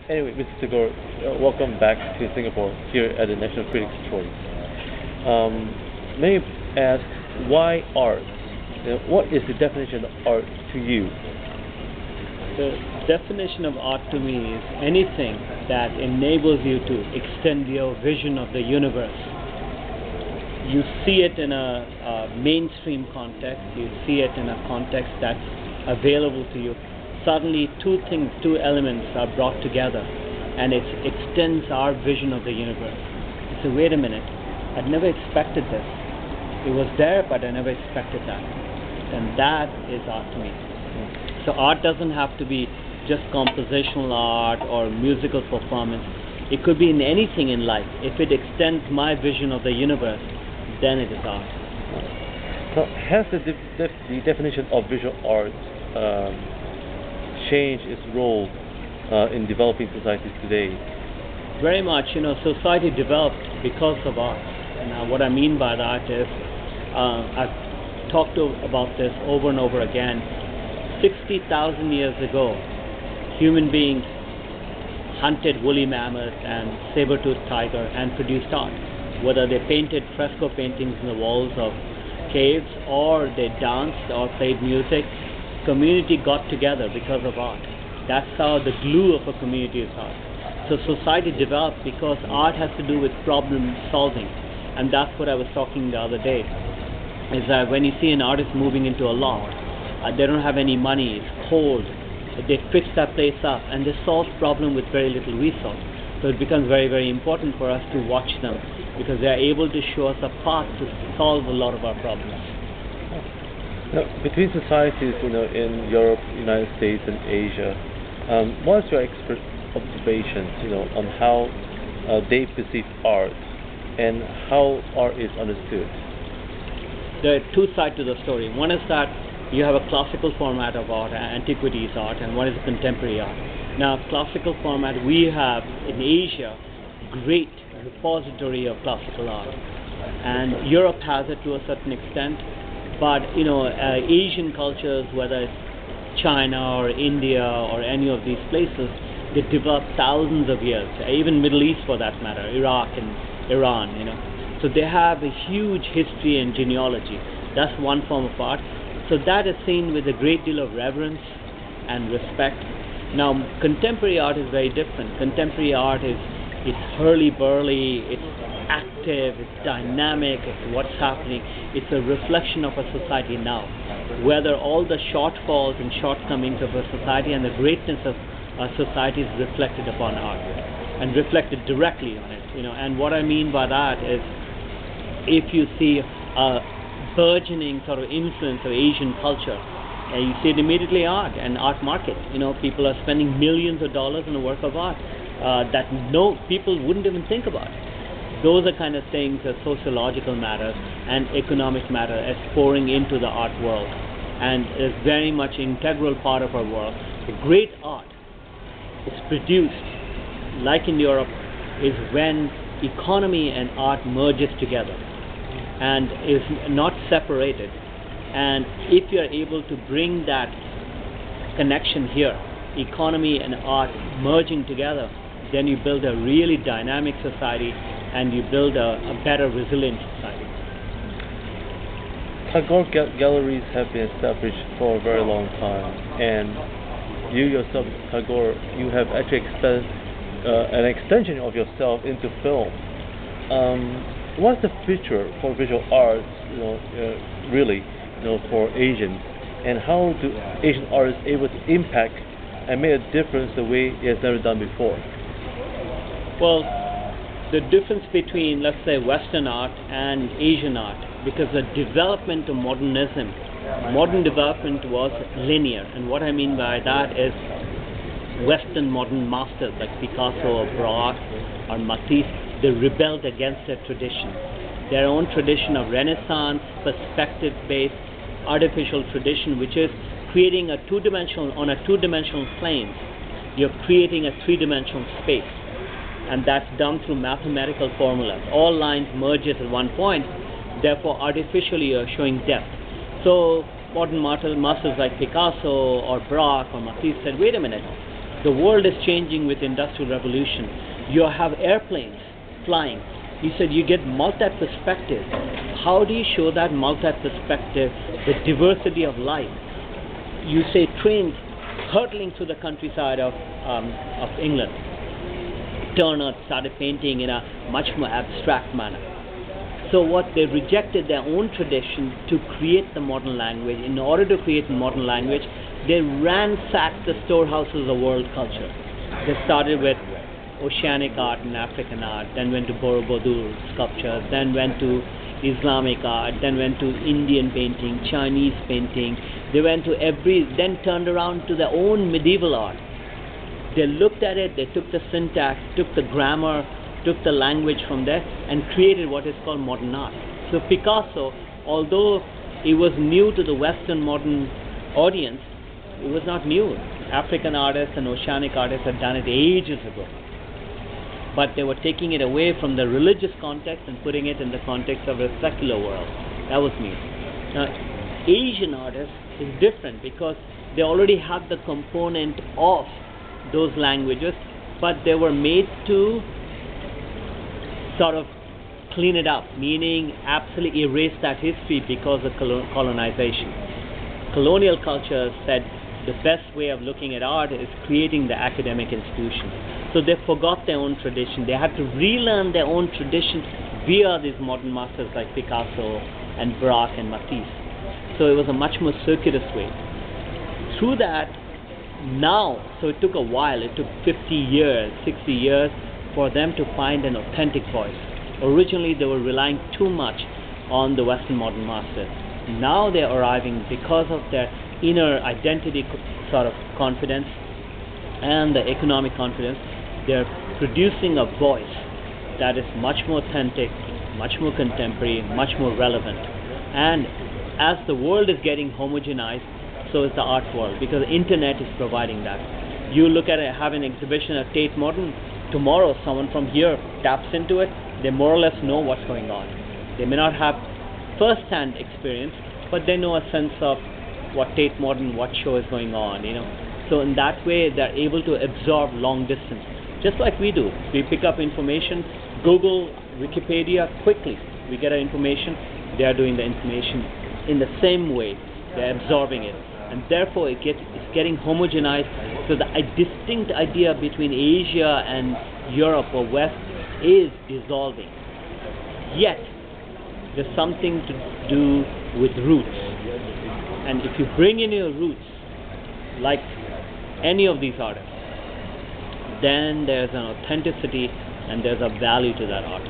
Anyway, Mr. Tagore, welcome back to Singapore here at the National Critics' Choice. May I ask, why art? What is the definition of art to you? The definition of art to me is anything that enables you to extend your vision of the universe. You see it in a mainstream context, you see it in a context that's available to you. Suddenly two elements are brought together and it extends our vision of the universe. You say, wait a minute, I'd never expected this. It was there, but I never expected that. And that is art to me. So art doesn't have to be just compositional art or musical performance. It could be in anything in life. If it extends my vision of the universe, then it is art. So has the definition of visual art changed its role in developing societies today? Very much. Society developed because of art. And what I mean by that is, I've talked about this over and over again. 60,000 years ago, human beings hunted woolly mammoth and saber-toothed tiger and produced art. Whether they painted fresco paintings in the walls of caves, or they danced or played music, community got together because of art. That's how the glue of a community is art. So society developed because art has to do with problem solving. And that's what I was talking the other day, is that when you see an artist moving into a loft, they don't have any money, it's cold, they fix that place up and they solve problem with very little resource. So it becomes very, very important for us to watch them, because they are able to show us a path to solve a lot of our problems. Now, between societies, in Europe, United States, and Asia, what's your observations, on how they perceive art and how art is understood? There are two sides to the story. One is that you have a classical format of art, antiquities art, and one is contemporary art. Now, classical format, we have in Asia great repository of classical art, and Europe has it to a certain extent. But Asian cultures, whether it's China or India or any of these places, they developed thousands of years. Even Middle East, for that matter, Iraq and Iran. So they have a huge history and genealogy. That's one form of art. So that is seen with a great deal of reverence and respect. Now, contemporary art is very different. Contemporary art it's hurly-burly, it's active, it's dynamic, it's what's happening. It's a reflection of a society now, whether all the shortfalls and shortcomings of a society and the greatness of a society is reflected upon art and reflected directly on it. And what I mean by that is, if you see a burgeoning sort of influence of Asian culture, you see it immediately art and art market. People are spending millions of dollars on a work of art that people wouldn't even think about. Those are kind of things, sociological matters and economic matter as pouring into the art world, and is very much an integral part of our world. The great art is produced, like in Europe, is when economy and art merges together and is not separated. And if you are able to bring that connection here, economy and art merging together, then you build a really dynamic society and you build a better resilient society. Tagore galleries have been established for a very long time, and you yourself, Tagore, you have actually an extension of yourself into film. What's the future for visual arts, really, for Asians, and how do Asian artists able to impact and make a difference the way it has never done before? Well, the difference between, let's say, Western art and Asian art, because the development of modern development was linear, and what I mean by that is Western modern masters like Picasso or Braque or Matisse, they rebelled against their tradition, their own tradition of Renaissance, perspective-based, artificial tradition, which is creating on a two-dimensional plane, you're creating a three-dimensional space. And that's done through mathematical formulas. All lines merge at one point, therefore artificially you're showing depth. So modern masters like Picasso or Braque or Matisse said, wait a minute, The world is changing with industrial revolution. You have airplanes flying. You said you get multi-perspective. How do you show that multi-perspective, the diversity of life? You say trains hurtling through the countryside of England. Turner started painting in a much more abstract manner. So what they rejected their own tradition to create the modern language. In order to create a modern language, they ransacked the storehouses of world culture. They started with Oceanic art and African art, then went to Borobudur sculpture, then went to Islamic art, then went to Indian painting, Chinese painting. They went to then turned around to their own medieval art. They looked at it, they took the syntax, took the grammar, took the language from there, and created what is called modern art. So Picasso, although it was new to the Western modern audience, it was not new. African artists and Oceanic artists had done it ages ago. But they were taking it away from the religious context and putting it in the context of a secular world. That was new. Now, Asian artists is different because they already have the component of those languages, but they were made to sort of clean it up, meaning absolutely erase that history because of colonization. Colonial culture said the best way of looking at art is creating the academic institution. So they forgot their own tradition. They had to relearn their own tradition via these modern masters like Picasso and Braque and Matisse. So it was a much more circuitous way. Through that, now, so it took a while, it took 50 years, 60 years for them to find an authentic voice. Originally they were relying too much on the Western modern masters. Now they're arriving because of their inner identity sort of confidence and the economic confidence. They're producing a voice that is much more authentic, much more contemporary, much more relevant. And as the world is getting homogenized, so is the art world, because the internet is providing that. You look at it, have an exhibition at Tate Modern, tomorrow someone from here taps into it, they more or less know what's going on. They may not have first-hand experience, but they know a sense of what Tate Modern, what show is going on, you know. So in that way, they're able to absorb long distance, just like we do. We pick up information, Google, Wikipedia, quickly. We get our information, they are doing the information in the same way. They're absorbing it. And therefore it's getting homogenized. So the distinct idea between Asia and Europe or West is dissolving. Yet, there's something to do with roots. And if you bring in your roots, like any of these artists, then there's an authenticity and there's a value to that art.